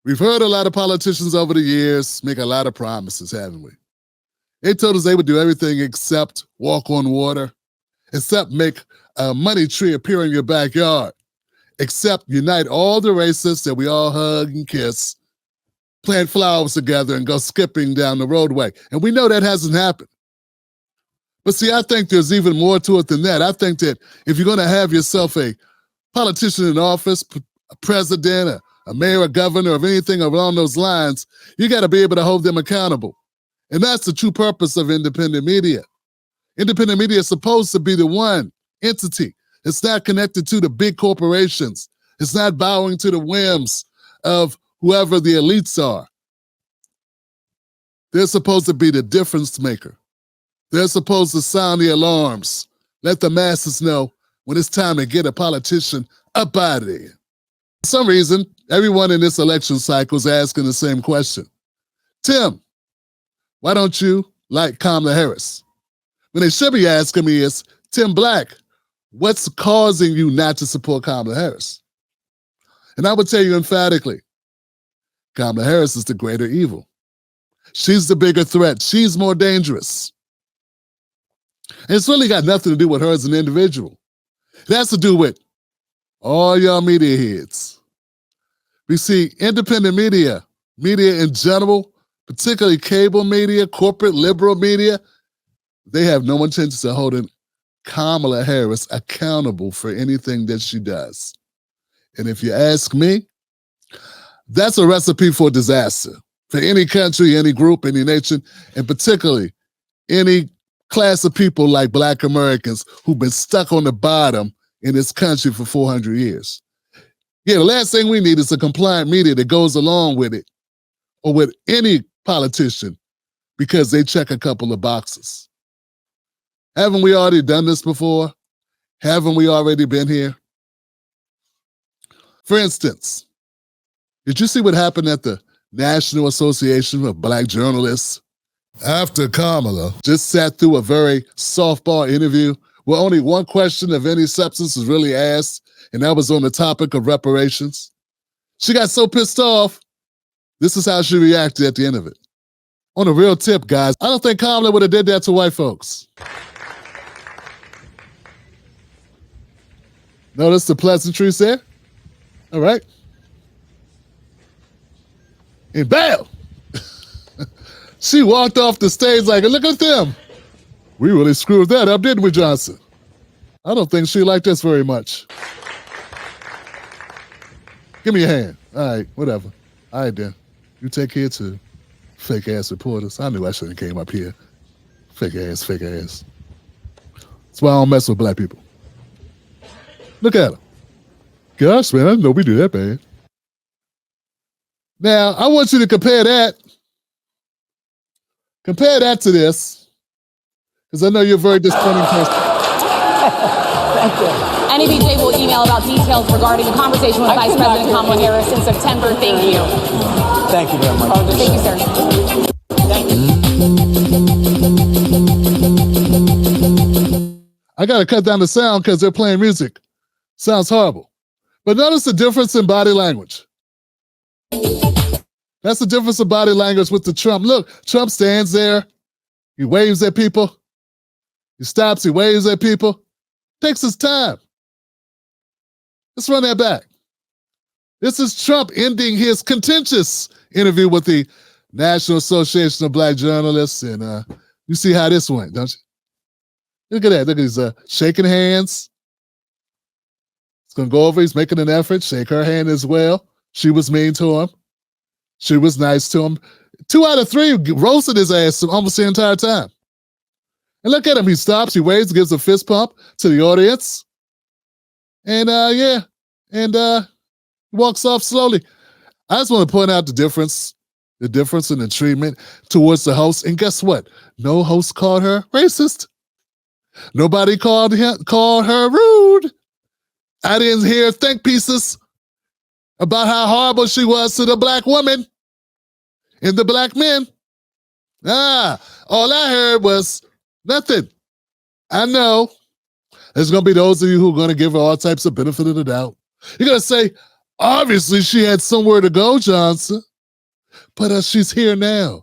We've heard a lot of politicians over the years make a lot of promises, haven't we? They told us they would do everything except walk on water, except make a money tree appear in your backyard, except unite all the racists that we all hug and kiss, plant flowers together and go skipping down the roadway. And we know that hasn't happened. But see, I think there's even more to it than that. I think that if you're going to have yourself a politician in office, a president, a mayor, a governor, of anything along those lines, you got to be able to hold them accountable. And that's the true purpose of independent media. Independent media is supposed to be the one entity. It's not connected to the big corporations. It's not bowing to the whims of whoever the elites are. They're supposed to be the difference maker. They're supposed to sound the alarms, let the masses know when it's time to get a politician up out of there. For some reason, everyone in this election cycle is asking the same question. Tim, why don't you like Kamala Harris? When they should be asking me is, Tim Black, what's causing you not to support Kamala Harris? And I would tell you emphatically, Kamala Harris is the greater evil. She's the bigger threat. She's more dangerous. And it's really got nothing to do with her as an individual. It has to do with all y'all media heads. We see independent media in general, particularly cable media, corporate liberal media, they have no intention of holding Kamala Harris accountable for anything that she does. And if you ask me, that's a recipe for disaster for any country, any group, any nation, and particularly any class of people like Black Americans who've been stuck on the bottom in this country for 400 years. Yeah, the last thing we need is a compliant media that goes along with it or with any politician because they check a couple of boxes. Haven't we already done this before? Haven't we already been here? For instance, did you see what happened at the National Association of Black Journalists? After Kamala just sat through a very softball interview where only one question of any substance was really asked, and that was on the topic of reparations. She got so pissed off, this is how she reacted at the end of it. On a real tip, guys, I don't think Kamala would have did that to white folks. Notice the pleasantries there? All right. And bam! She walked off the stage like, look at them. We really screwed that up, didn't we, Johnson? I don't think she liked us very much. Give me a hand. All right, whatever. All right, then. You take care too. Fake-ass reporters. I knew I shouldn't have came up here. Fake-ass, fake-ass. That's why I don't mess with black people. Look at them. Gosh, man, I didn't know we do that bad. Now, I want you to compare that. Compare that to this, because I know you're a very disappointing person. Thank you. NABJ will email about details regarding the conversation with Vice President Kamala Harris in September. Thank you. Thank you very much. Thank you, sir. Thank you. I got to cut down the sound because they're playing music. Sounds horrible. But notice the difference in body language. That's the difference in body language with the Trump. Look, Trump stands there. He waves at people. He stops. He waves at people. Takes his time. Let's run that back. This is Trump ending his contentious interview with the National Association of Black Journalists. And you see how this went, don't you? Look at that. Look at he's shaking hands. He's going to go over. He's making an effort. Shake her hand as well. She was mean to him. She was nice to him. 2 out of 3 roasted his ass almost the entire time. And look at him. He stops, he waves, gives a fist pump to the audience. And walks off slowly. I just want to point out the difference in the treatment towards the host. And guess what? No host called her racist. Nobody called her rude. I didn't hear think pieces about how horrible she was to the black woman and the black men. All I heard was nothing. I know there's going to be those of you who are going to give her all types of benefit of the doubt. You're going to say, Obviously, she had somewhere to go, Johnson, but she's here now.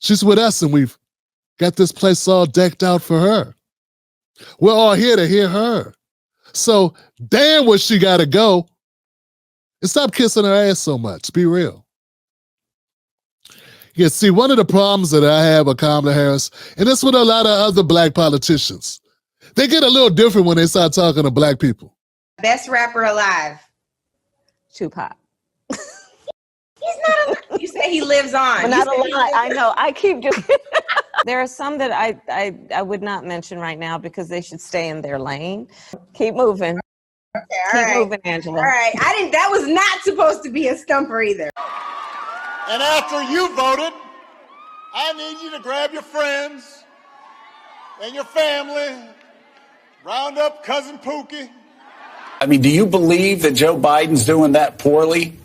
She's with us, and we've got this place all decked out for her. We're all here to hear her. So, damn where she got to go. And stop kissing her ass so much. Be real. Yeah, see, one of the problems that I have with Kamala Harris, and it's with a lot of other black politicians, they get a little different when they start talking to black people. Best rapper alive. Tupac. He's not alive. You say he lives on. But not alive. I know. I keep just. There are some that I would not mention right now because they should stay in their lane. Keep moving. Okay, Keep moving, Angela. All right. That was not supposed to be a stumper either. And after you voted, I need you to grab your friends and your family, round up Cousin Pookie. I mean, do you believe that Joe Biden's doing that poorly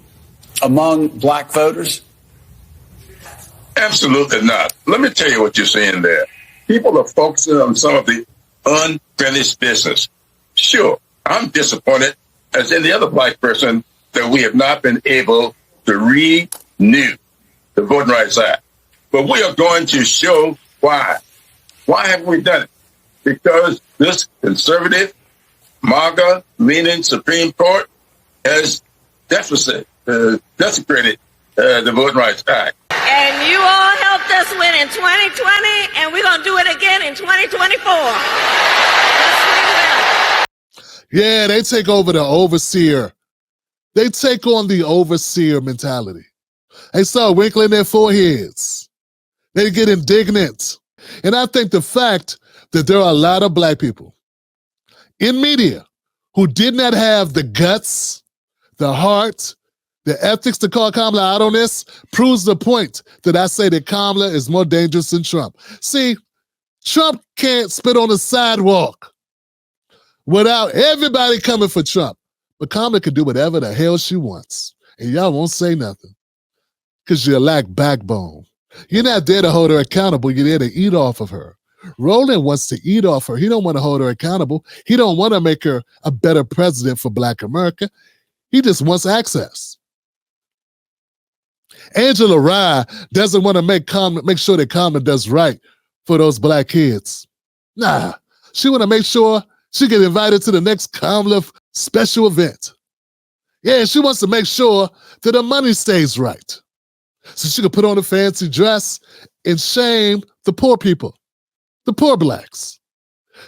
among black voters? Absolutely not. Let me tell you what you're seeing there. People are focusing on some of the unfinished business. Sure, I'm disappointed, as any other black person, that we have not been able to renew the Voting Rights Act. But we are going to show why. Why haven't we done it? Because this conservative, MAGA-leaning Supreme Court has desecrated the Voting Rights Act. And you all helped us win in 2020, and we're going to do it again in 2024. Yeah, they take over the overseer. They take on the overseer mentality. They start wrinkling their foreheads. They get indignant. And I think the fact that there are a lot of black people in media who did not have the guts, the heart, the ethics to call Kamala out on this proves the point that I say that Kamala is more dangerous than Trump. See, Trump can't spit on the sidewalk without everybody coming for Trump. But Kamala can do whatever the hell she wants. And y'all won't say nothing because you lack backbone. You're not there to hold her accountable. You're there to eat off of her. Roland wants to eat off her. He don't want to hold her accountable. He don't want to make her a better president for Black America. He just wants access. Angela Rye doesn't want to make sure that Kamala does right for those black kids. Nah, she want to make sure she get invited to the next Kamala special event. Yeah, she wants to make sure that the money stays right. So she can put on a fancy dress and shame the poor people, the poor blacks.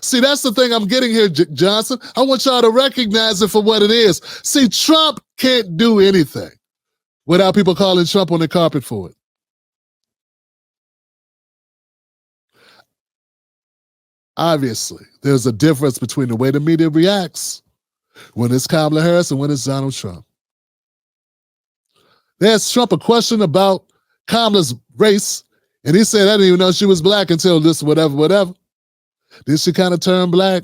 See, that's the thing I'm getting here, Johnson. I want y'all to recognize it for what it is. See, Trump can't do anything without people calling Trump on the carpet for it. Obviously, there's a difference between the way the media reacts when it's Kamala Harris and when it's Donald Trump. They asked Trump a question about Kamala's race, and he said, I didn't even know she was black until this, whatever. Then she kind of turned black,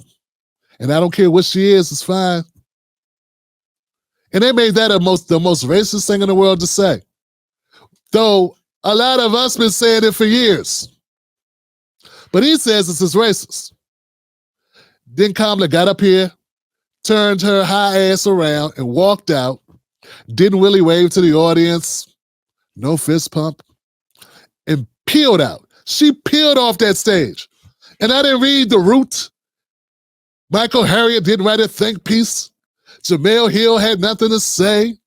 and I don't care what she is, it's fine. And they made that the most racist thing in the world to say. Though a lot of us been saying it for years. But he says it's as racist. Then Kamala got up here, turned her high ass around and walked out, didn't really wave to the audience, no fist pump, and peeled out. She peeled off that stage. And I didn't read The Root. Michael Harriot didn't write a think piece. Jamel Hill had nothing to say.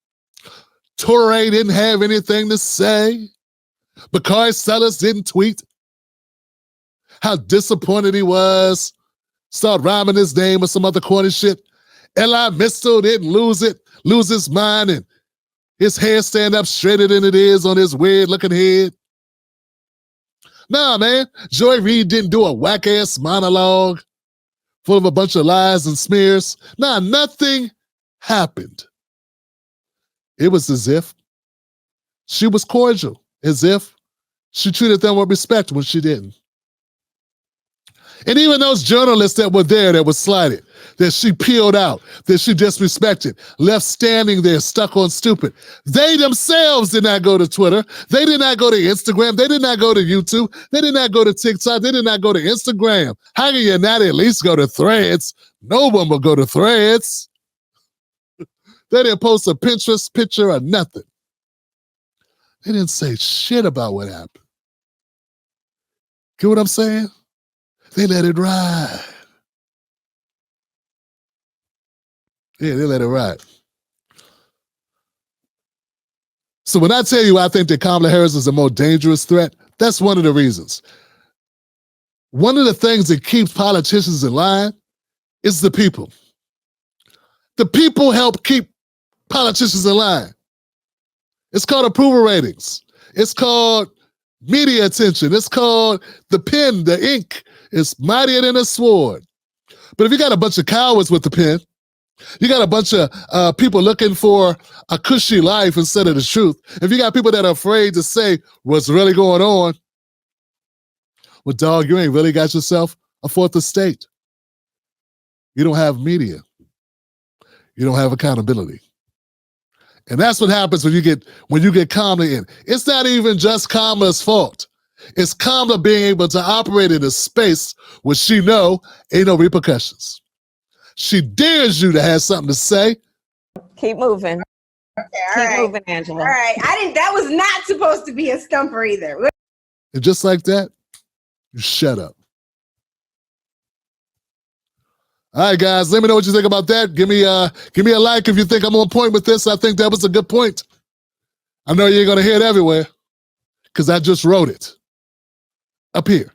Toure didn't have anything to say. Bakari Sellers didn't tweet how disappointed he was. Start rhyming his name or some other corny shit. Eli Mistel didn't lose his mind, and his hair stand up straighter than it is on his weird-looking head. Nah, man. Joy Reid didn't do a whack-ass monologue full of a bunch of lies and smears. Nah, nothing happened. It was as if she was cordial, as if she treated them with respect when she didn't. And even those journalists that were there that were slighted, that she peeled out, that she disrespected, left standing there stuck on stupid, they themselves did not go to Twitter. They did not go to Instagram. They did not go to YouTube. They did not go to TikTok. They did not go to Instagram. How can you not at least go to Threads? No one will go to Threads. They didn't post a Pinterest picture or nothing. They didn't say shit about what happened. Get what I'm saying? They let it ride. Yeah, they let it ride. So when I tell you I think that Kamala Harris is a more dangerous threat, that's one of the reasons. One of the things that keeps politicians in line is the people. The people help keep politicians in line. It's called approval ratings. It's called media attention. It's called the pen, the ink is mightier than a sword. But if you got a bunch of cowards with the pen, you got a bunch of people looking for a cushy life instead of the truth. If you got people that are afraid to say what's really going on, well, dog, you ain't really got yourself a fourth estate. You don't have media. You don't have accountability. And that's what happens when you get Kamala in. It's not even just Kamala's fault. It's Kamala being able to operate in a space where she know ain't no repercussions. She dares you to have something to say. Keep moving. Okay, Keep moving, Angela. All right. That was not supposed to be a stumper either. And just like that, you shut up. All right, guys, let me know what you think about that. Give me a like if you think I'm on point with this. I think that was a good point. I know you ain't gonna hear it everywhere because I just wrote it up here.